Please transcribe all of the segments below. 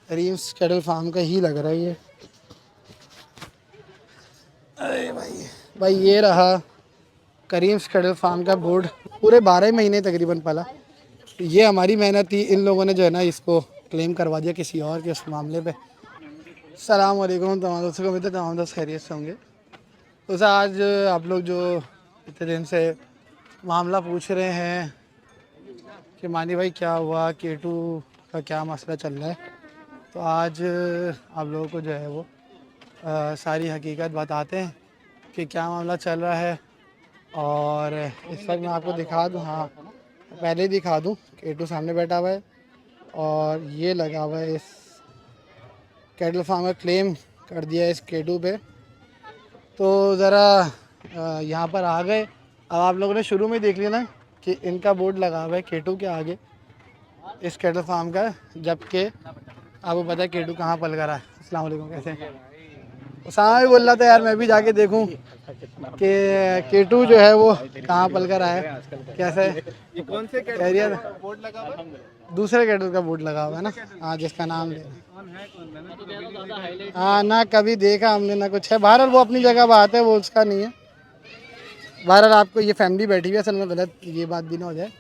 Karim's cattle farm का ही लग रहा है ये। अरे भाई ये रहा करीम्स कैटल फार्म का बोर्ड। पूरे 12 महीने तकरीबन पला। ये हमारी मेहनत थी, इन लोगों ने जो है ना इसको क्लेम करवा दिया किसी और के उस मामले पे। सलाम वालेकुम तमाम दोस्तों को, उम्मीद है तमाम दोस्त खैरियत से होंगे। तो आज आप लोग जो इतने दिन से मामला पूछ रहे हैं कि मानी भाई क्या हुआ, K2 का क्या मसला चल रहा है, तो आज आप लोगों को जो है वो सारी हकीकत बताते हैं कि क्या मामला चल रहा है। और इस वक्त मैं आपको दिखा दूँ, हाँ पहले ही दिखा दूँ, K2 सामने बैठा हुआ है और ये लगा हुआ है इस कैटल फार्म का क्लेम कर दिया है इस K2 पे। तो ज़रा यहाँ पर आ गए। अब आप लोगों ने शुरू में देख लिया ना कि इनका बोर्ड लगा हुआ है K2 के आगे इस कैटल फार्म का, जबकि आपको पता है K2 कहाँ पल कर रहा है। अस्सलाम वालेकुम, कैसे हैं? उसामा भी बोल रहा था यार मैं भी जाके देखूं कि K2 जो है वो कहाँ पल कर आया है, कैसे कौन से एरिया। बोर्ड लगा हुआ है? दूसरे कैटल का बोर्ड लगा हुआ है ना, हाँ जिसका नाम ले, कौन है कौन मैंने तो वीडियो नहीं हाँ ना कभी देखा हमने ना कुछ है। बहरहाल वो अपनी जगह बात है, वो उसका नहीं है। बहरहाल आपको ये फैमिली बैठी हुई है, असल में गलत ये बात भी ना हो जाए।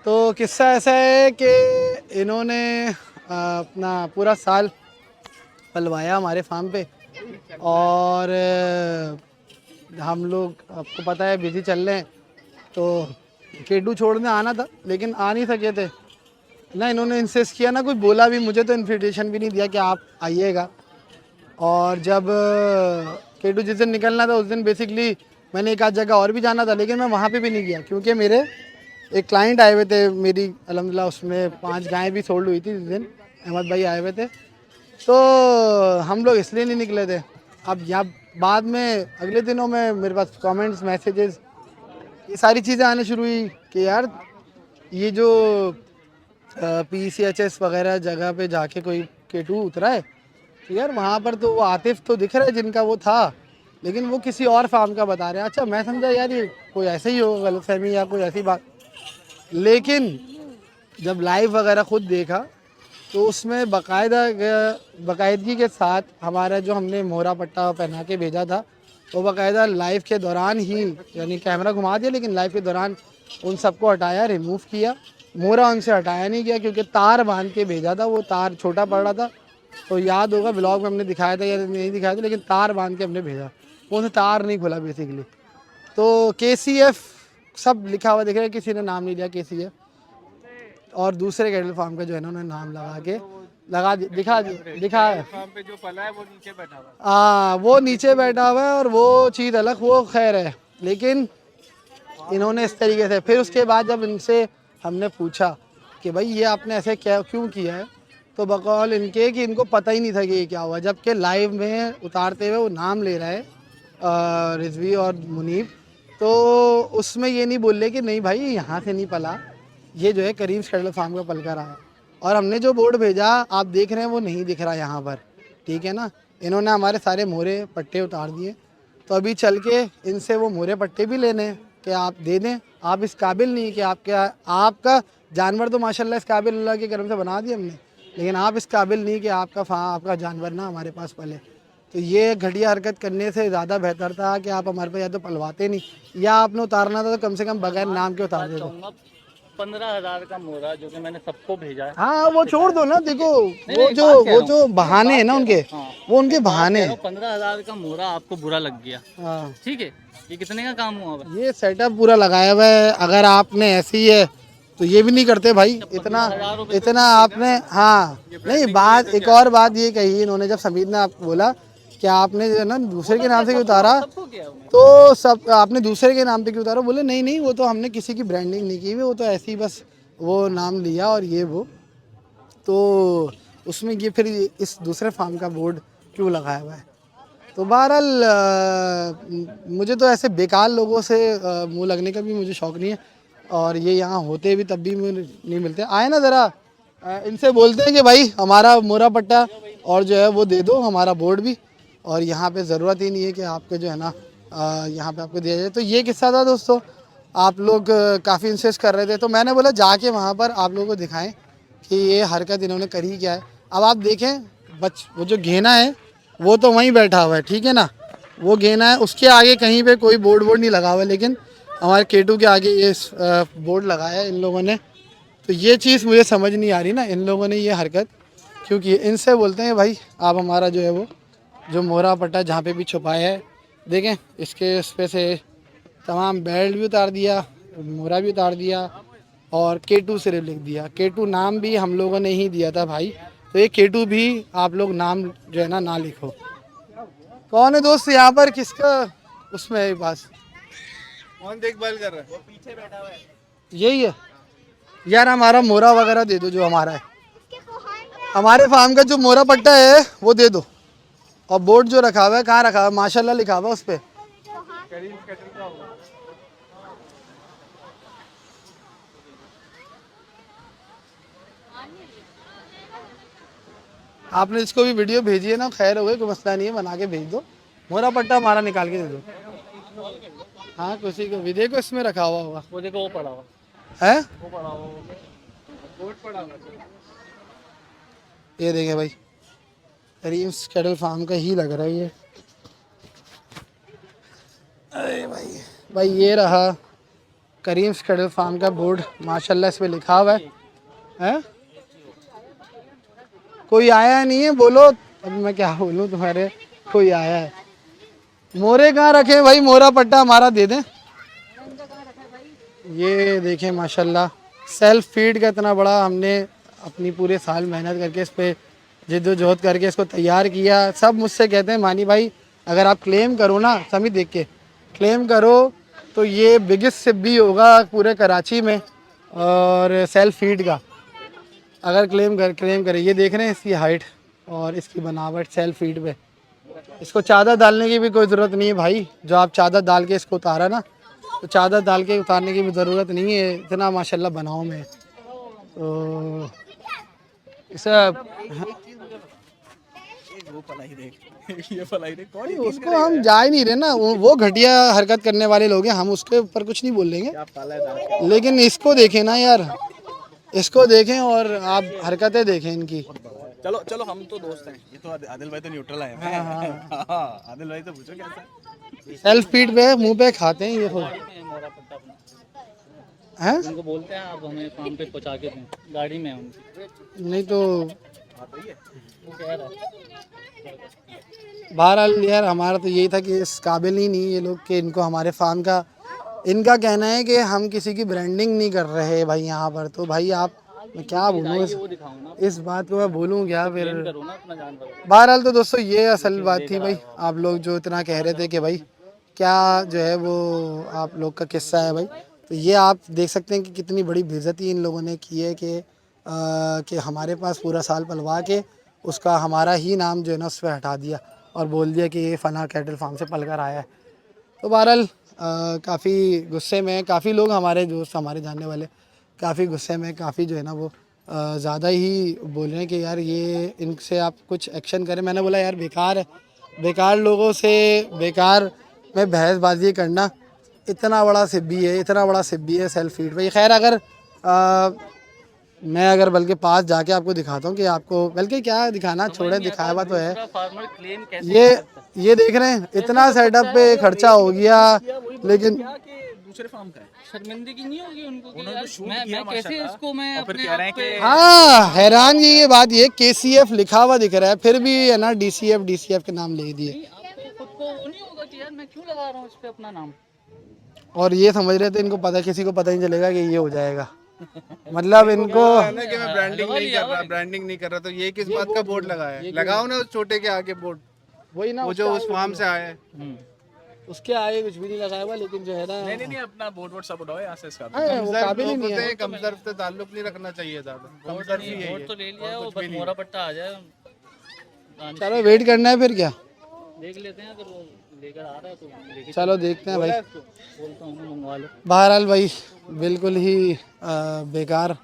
तो किस्सा ऐसा है कि इन्होंने अपना पूरा साल पलवाया हमारे फार्म पे और हम लोग आपको पता है बिजी चल रहे हैं, तो K2 छोड़ने आना था लेकिन आ नहीं सके थे ना। इन्होंने इंसिस्ट किया ना, कुछ बोला भी, मुझे तो इन्विटेशन भी नहीं दिया कि आप आइएगा। और जब K2 जिस दिन निकलना था उस दिन बेसिकली मैंने एक आध जगह और भी जाना था, लेकिन मैं वहाँ पे भी नहीं गया क्योंकि मेरे एक क्लाइंट आए हुए थे मेरी, अल्हम्दुलिल्लाह उसमें 5 गायें भी सोल्ड हुई थी जिस दिन अहमद भाई आए हुए थे, तो हम लोग इसलिए नहीं निकले थे। अब यहाँ बाद में अगले दिनों में मेरे पास कमेंट्स, मैसेजेस, ये सारी चीज़ें आने शुरू हुई कि यार ये जो PCHS वगैरह जगह पे जाके कोई K2 उतरा है, तो यार वहाँ पर तो वो आतिफ तो दिख रहा है जिनका वो था, लेकिन वो किसी और फार्म का बता रहे हैं। अच्छा मैं समझा यार ये कोई ऐसे ही होगा, गलतफहमी या कोई ऐसी बात, लेकिन जब लाइव वगैरह ख़ुद देखा तो उसमें बाकायदगी के साथ हमारा जो हमने मोहरा पट्टा पहना के भेजा था वो बाकायदा लाइव के दौरान ही, यानी कैमरा घुमा दिया लेकिन लाइव के दौरान उन सबको हटाया, रिमूव किया। मोहरा उनसे हटाया नहीं गया क्योंकि तार बांध के भेजा था, वो तार छोटा पड़ रहा था। तो याद होगा ब्लॉग में हमने दिखाया था या नहीं दिखाया था, लेकिन तार बांध के हमने भेजा, वो तार नहीं खुला बेसिकली। तो KCF सब लिखा हुआ दिख रहा है, किसी ने नाम नहीं लिया KCF, और दूसरे कैटल फार्म का जो है ना उन्होंने नाम लगा के दिखा है। फार्म पे जो पला है वो नीचे बैठा हुआ है। हाँ वो नीचे बैठा हुआ है और वो चीज़ अलग, वो खैर है, लेकिन इन्होंने इस तरीके से, फिर उसके बाद जब इनसे हमने पूछा कि भाई ये आपने ऐसे क्या क्यों किया है, तो बकौल इनके कि इनको पता ही नहीं था कि ये क्या हुआ, जबकि लाइव में उतारते हुए वो नाम ले रहा है रिजवी और मुनीब, तो उसमें ये नहीं बोल रहे कि नहीं भाई यहाँ से नहीं पला, ये जो है करीम्स कैटल फार्म का पल कर आया। और हमने जो बोर्ड भेजा आप देख रहे हैं वो नहीं दिख रहा यहाँ पर, ठीक है ना। इन्होंने हमारे सारे मोहरे पट्टे उतार दिए, तो अभी चल के इनसे वो मोहरे पट्टे भी लेने हैं कि आप दे दें। आप इस काबिल नहीं कि आपका जानवर तो माशाल्लाह इस काबिल अल्लाह के करम से बना दिया हमने, लेकिन आप इस काबिल नहीं कि आपका जानवर ना हमारे पास पले। तो ये घटिया हरकत करने से ज़्यादा बेहतर था कि आप हमारे पे या तो पलवाते नहीं या आपने उतारना था तो कम से कम बगैर नाम के उतार देते। 15,000 का मोहरा जो कि मैंने सबको भेजा है। हाँ वो छोड़ दो ना, देखो नहीं, वो जो बहाने हैं ना उनके, वो उनके बहाने हैं। 15,000 का मोहरा आपको बुरा लग गया, हाँ ठीक है, ये कितने का काम हुआ भाई? ये सेटअप पूरा लगाया हुआ है, अगर आपने ऐसी है तो ये भी नहीं करते भाई, इतना इतना आपने। हाँ नहीं, बात एक और बात ये कही इन्होंने, जब समीर ने आपको बोला कि आपने जो है ना दूसरे के नाम से क्यों उतारा, सबको किया उन्होंने। तो सब आपने दूसरे के नाम पे क्यों उतारा, बोले नहीं नहीं वो तो हमने किसी की ब्रांडिंग नहीं की हुई, वो तो ऐसे ही बस वो नाम लिया और ये वो, तो उसमें ये फिर इस दूसरे फार्म का बोर्ड क्यों लगाया हुआ है। तो बहरहाल मुझे तो ऐसे बेकार लोगों से मुंह लगने का भी मुझे शौक़ नहीं है, और ये यहाँ होते भी तब भी मुझे नहीं मिलते। आए ना ज़रा इनसे बोलते हैं कि भाई हमारा मोहरा पट्टा और जो है वो दे दो, हमारा बोर्ड भी, और यहाँ पे ज़रूरत ही नहीं है कि आपके जो है ना यहाँ पे आपको दिया जाए। तो ये किस्सा था दोस्तों, आप लोग काफ़ी इंसिस्ट कर रहे थे, तो मैंने बोला जाके वहाँ पर आप लोगों को दिखाएं कि ये हरकत इन्होंने करी क्या है। अब आप देखें वो जो घेना है वो तो वहीं बैठा हुआ है, ठीक है ना, वो घेना है, उसके आगे कहीं पे कोई बोर्ड नहीं लगा हुआ है, लेकिन हमारे केटू के आगे ये बोर्ड लगाया है इन लोगों ने। तो ये चीज़ मुझे समझ नहीं आ रही ना, इन लोगों ने ये हरकत क्योंकि इनसे बोलते हैं भाई आप हमारा जो है वो जो मोहरा पट्टा जहाँ पे भी छुपाया है, देखें इसके उस पे से तमाम बेल्ट भी उतार दिया, मोहरा भी उतार दिया और केटू सिर्फ लिख दिया। केटू नाम भी हम लोगों ने ही दिया था भाई, तो ये केटू भी आप लोग नाम जो है ना लिखो। कौन है दोस्त यहाँ पर, किसका उसमें है पास, कौन देखभाल कर रहा है? वो पीछे बैठा हुआ है। यही है यार, हमारा मोहरा वगैरह दे दो जो हमारा है, हमारे फार्म का जो मोहरा पट्टा है वो दे दो। और बोर्ड जो रखा हुआ है कहाँ रखा हुआ है, माशाल्लाह लिखा हुआ है उस पर। आपने इसको भी वीडियो भेजी है ना, खैर हो गई, कोई मसला नहीं है, बना के भेज दो। मोहरा पट्टा हमारा निकाल के दे दो। हाँ किसी को भी देखो इसमें रखा हुआ होगा, वो देखो वो पड़ा हुआ है वो पड़ा हुआ बोर्ड पड़ा हुआ है। ये देखें भाई, करीम्स कैटल फार्म का ही लग रहा है ये। अरे भाई ये रहा करीम्स कैटल फार्म का बोर्ड, माशाल्लाह इस पे लिखा हुआ है। कोई आया नहीं है, बोलो अब मैं क्या बोलूँ तुम्हारे, कोई आया है। मोरे कहाँ रखे भाई, मोरा पट्टा हमारा दे दें। ये देखें माशाल्लाह सेल्फ फीड का इतना बड़ा हमने अपनी पूरे साल मेहनत करके इस पे जिद्दोजहद करके इसको तैयार किया। सब मुझसे कहते हैं मानी भाई अगर आप क्लेम करो ना, समित देख के क्लेम करो तो ये बिगेस्ट सिब्बी होगा पूरे कराची में और सेल्फ फीड का। अगर क्लेम करे, ये देख रहे हैं इसकी हाइट और इसकी बनावट सेल्फ फीड पे। इसको चादर डालने की भी कोई ज़रूरत नहीं है भाई, जो आप चादर डाल के इसको उतारा ना, तो चादर डाल के उतारने की भी ज़रूरत नहीं है, इतना माशाल्लाह बनाओ में। तो इसे ये पलाई देख कौन उसको हम जा ही नहीं रहे ना, वो घटिया हरकत करने वाले लोग हैं, हम उसके ऊपर कुछ नहीं बोलेंगे, लेकिन इसको देखें ना यार, इसको देखें और आप हरकतें देखें इनकी। चलो चलो हम तो दोस्त हैं, ये तो आदिल भाई तो न्यूट्रल है। हाँ, आदिल भाई तो पूछो कैसा सेल्फ फीड पे मुंह पे खाते हैं ये खुद मोहरा पट्टा अपना हैं। उनको बोलते हैं आप हमें फार्म पे पहुंचा के दें, गाड़ी में है उनकी, नहीं तो वो कह रहा है। बहरहाल यार हमारा तो यही था कि इस काबिल ही नहीं ये लोग कि इनको हमारे फार्म का, इनका कहना है कि हम किसी की ब्रांडिंग नहीं कर रहे भाई यहाँ पर। तो भाई आप, मैं क्या बोलूँ वो दिखाओ ना, इस बात को, मैं बोलूँ क्या फिर। करो ना अपना जानवर। बहरहाल तो दोस्तों ये असल बात थी भाई, आप लोग जो इतना कह रहे थे कि भाई क्या जो है वो आप लोग का किस्सा है भाई, तो ये आप देख सकते हैं कि कितनी बड़ी बेइज्जती इन लोगों ने की है कि हमारे पास पूरा साल पलवा के उसका हमारा ही नाम जो है ना उस पर हटा दिया और बोल दिया कि ये फ़ना कैटल फार्म से पल कर आया है। तो बहरहाल काफ़ी गुस्से में, काफ़ी लोग हमारे दोस्त हमारे जानने वाले काफ़ी गुस्से में, काफ़ी जो है ना वो ज़्यादा ही बोल रहे हैं कि यार ये इनसे आप कुछ एक्शन करें। मैंने बोला यार बेकार है, बेकार लोगों से बेकार में बहसबाजी करना, इतना बड़ा सिब्बी है, इतना बड़ा सिब्बी है सेल्फ फीड पे। खैर अगर मैं अगर बल्कि पास जाके आपको दिखाता हूँ कि आपको, बल्कि क्या दिखाना छोड़े, दिखाया हुआ तो है। फार्मर क्लेम कैसे ये देख रहे हैं इतना सेटअप पे खर्चा हो गया, लेकिन दूसरे फार्म का है। शर्मिंदगी नहीं होगी उनको कि उन्होंने यार तो शूट मैं किया कैसे माशाल्लाह। इसको मैं और फिर अपने कह रहे हैं आप पे- कि हाँ हैरान ये बात, ये KCF लिखा हुआ दिख रहा है, फिर भी है ना DCF के नाम लिख दिए। आपको खुद को वो नहीं होगा कि यार मैं क्यों लगा रहा हूँ इस पे अपना नाम। और ये समझ रहे थे इनको पता, किसी को पता नहीं चलेगा कि ये हो जाएगा, मतलब इनको ना कि मैं ब्रांडिंग नहीं कर रहा, ब्रांडिंग नहीं कर रहा, तो ये किस बात का बोर्ड लगाया है? लगाओ ना उस छोटे के आगे बोर्ड, वही ना वो जो उस फार्म से आया है। उसके आगे कुछ भी नहीं लगाया हुआ, लेकिन जो है ना नहीं अपना बोर्ड वोट सब उठाओ यहाँ से इसका। हाँ, वो काबिल ही नहीं है। कमजोर से ताल्लुक नहीं रखना चाहिए ज्यादा, कमजोर भी है वोट तो ले लिया है, वो बस मोहरा पट्टा आ जाए, चलो वेट करना है फिर क्या, देख लेते हैं अगर वो लेकर आ रहा है तो लेके चलो देखते हैं भाई। बोलता हूँ मंगवा लो। बहरहाल भाई बिल्कुल ही बेकार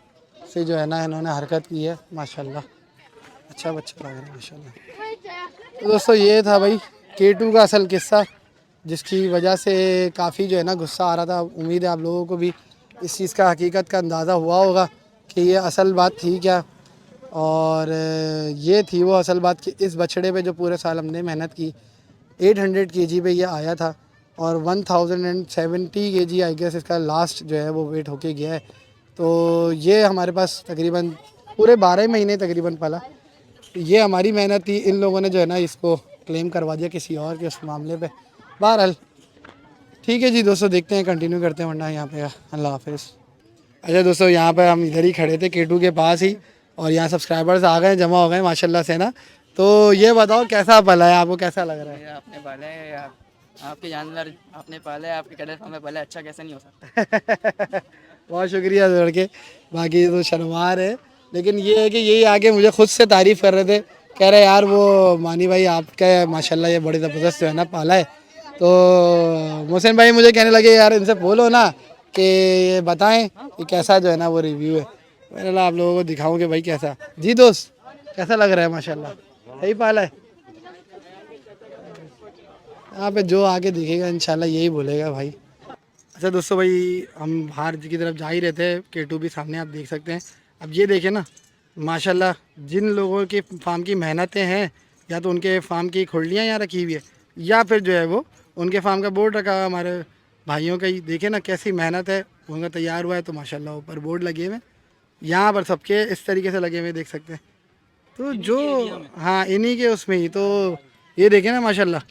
से जो है ना इन्होंने हरकत की है, माशाल्लाह अच्छा बच्चा लग रहा है माशाल्लाह। तो दोस्तों ये था भाई K2 का असल किस्सा, जिसकी वजह से काफ़ी जो है ना गुस्सा आ रहा था। उम्मीद है आप लोगों को भी इस चीज़ का हकीकत का अंदाज़ा हुआ होगा कि ये असल बात थी क्या। और ये थी वो असल बात कि इस बछड़े पे जो पूरे साल हमने मेहनत की 800 kg पे ये आया था और 1070 kg आई गेस इसका लास्ट जो है वो वेट होके गया है। तो ये हमारे पास तकरीबन पूरे 12 महीने तकरीबन पला। ये हमारी मेहनत थी, इन लोगों ने जो है ना इसको क्लेम करवा दिया किसी और के उस मामले पे। बहरहाल ठीक है जी दोस्तों, देखते हैं कंटिन्यू करते हैं, वरना यहाँ पे अल्लाह हाफिज़। अच्छा दोस्तों, यहाँ पे हम इधर ही खड़े थे K2 के पास ही और यहाँ सब्सक्राइबर्स आ गए, जमा हो गए माशाल्लाह से ना। तो ये बताओ कैसा पला है, आपको कैसा लग रहा है? ये आपने पाला है आपके जानवर आपने पाला है, आपके कैटल फार्म में पाला है, अच्छा कैसे नहीं हो सकता। बहुत शुक्रिया लड़के, बाकी तो शर्मार है, लेकिन ये है कि यही आके मुझे खुद से तारीफ़ कर रहे थे, कह रहे यार वो मानी भाई आपका माशाल्लाह ये बड़ी ज़बरदस्त जो है ना पाला है। तो मोहसिन भाई मुझे कहने लगे यार इनसे बोलो ना कि ये बताएं कि कैसा जो है ना वो रिव्यू है। मैंने बोला आप लोगों को दिखाऊं कि भाई कैसा। जी दोस्त, कैसा लग रहा है? माशाल्लाह सही पाला है। यहाँ पे जो आके दिखेगा इंशाल्लाह यही बोलेगा भाई। अच्छा दोस्तों, भाई हम बाहर की तरफ जा ही रहे थे, K2 भी सामने आप देख सकते हैं। अब ये देखें ना माशाल्लाह, जिन लोगों की फार्म की मेहनतें हैं, या तो उनके फार्म की खुरलियाँ यहाँ रखी हुई है, या फिर जो है वो उनके फार्म का बोर्ड रखा हुआ हमारे भाइयों का ही। देखें ना कैसी मेहनत है, उनका तैयार हुआ है। तो माशाल्लाह ऊपर बोर्ड लगे हुए, यहाँ पर सबके इस तरीके से लगे हुए देख सकते हैं। तो जो हाँ इन्हीं के उसमें ही, तो ये देखें ना माशाल्लाह।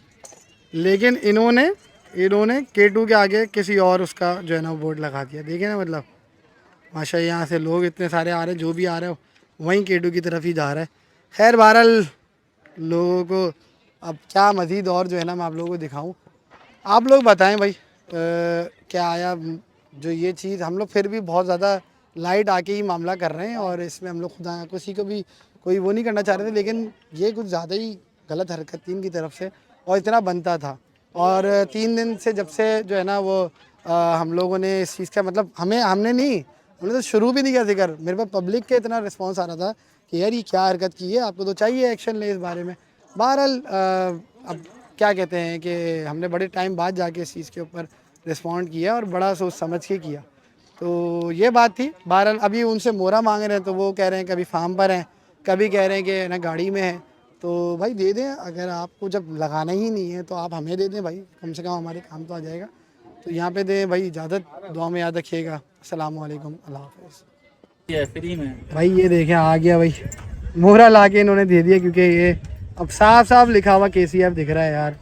लेकिन इन्होंने K2 के आगे किसी और उसका जो है ना बोर्ड लगा दिया। देखें ना मतलब माशा, यहाँ से लोग इतने सारे आ रहे हैं, जो भी आ रहे हो वहीं K2 की तरफ ही जा रहा है। खैर बहरहाल लोगों को अब क्या मज़ीद और जो है ना मैं आप लोगों को दिखाऊं। आप लोग बताएं भाई क्या आया जो ये चीज़। हम लोग फिर भी बहुत ज़्यादा लाइट आके ही मामला कर रहे हैं और इसमें हम लोग खुदा किसी को भी कोई वो नहीं करना चाह रहे थे, लेकिन ये कुछ ज़्यादा ही गलत हरकत थी इनकी तरफ से और इतना बनता था। और 3 दिन से जब से जो है ना वो हम लोगों ने इस चीज़ का मतलब हमने तो शुरू भी नहीं किया जिक्र। मेरे पास पब्लिक के इतना रिस्पांस आ रहा था कि यार ये क्या हरकत की है, आपको तो चाहिए एक्शन ले इस बारे में। बहरहाल अब क्या कहते हैं कि हमने बड़े टाइम बाद जाके इस चीज़ के ऊपर रिस्पॉन्ड किया और बड़ा सोच समझ के किया। तो ये बात थी। बहरहाल अभी उनसे मोहरा मांग रहे हैं, तो वो कह रहे हैं कभी फार्म पर हैं, कभी कह रहे हैं कि ना गाड़ी में है। तो भाई दे दें, अगर आपको जब लगाना ही नहीं है तो आप हमें दे दें भाई, कम से कम हमारे काम तो आ जाएगा। तो यहाँ पे दें भाई, इजाज़त, दुआ में याद रखिएगा। अस्सलाम वालेकुम, अल्लाह हाफ़िज़। ये फ्री में भाई ये देखें आ गया भाई, मोहरा ला के इन्होंने दे दिया, क्योंकि ये अब साफ साफ लिखा हुआ KCF दिख रहा है यार।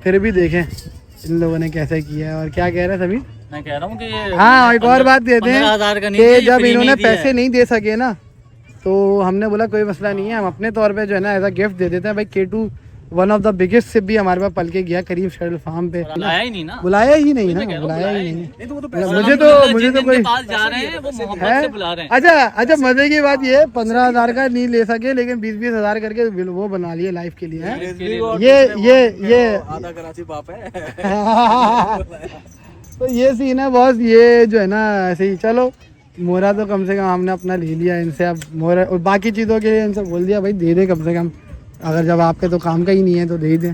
फिर भी देखें इन लोगों ने कैसे किया है। और क्या कह रहे हैं सभी? मैं कह रहा हूँ कि ये हाँ एक और बात देते 15,000 का हैं नहीं दिया, कि ये जब फ्री में इन्होंने ही दिया है। पैसे नहीं दे सके ना, तो हमने बोला कोई मसला नहीं है, हम अपने तौर पे जो है ना एज अ गिफ्ट दे देते हैं। भाई K2 one of the biggest sip भी हमारे पास पल के गया करीब शेडल फार्म पे। बुलाया ही नहीं ना, बुलाया ही नहीं ना, कह रहा हूँ, बुलाया ही बुलाया नहीं। तो मुझे तो जिनके कोई पास जा रहे हैं वो मोहब्बत है। से बुला रहे हैं। अच्छा मजे की बात ये 15,000 का नहीं ले सके, लेकिन 20-20 हज़ार करके वो बना लिए लाइफ के लिए है। ये आधा कराची बाप है। तो ये सीन है बॉस, ये जो है ना ऐसे ही। चलो मोहरा तो कम से कम हमने अपना ले लिया इनसे। अब मोहरा और बाकी चीज़ों के लिए इनसे बोल दिया भाई दे दे कम से कम, अगर जब आपके तो काम का ही नहीं है तो दे दें।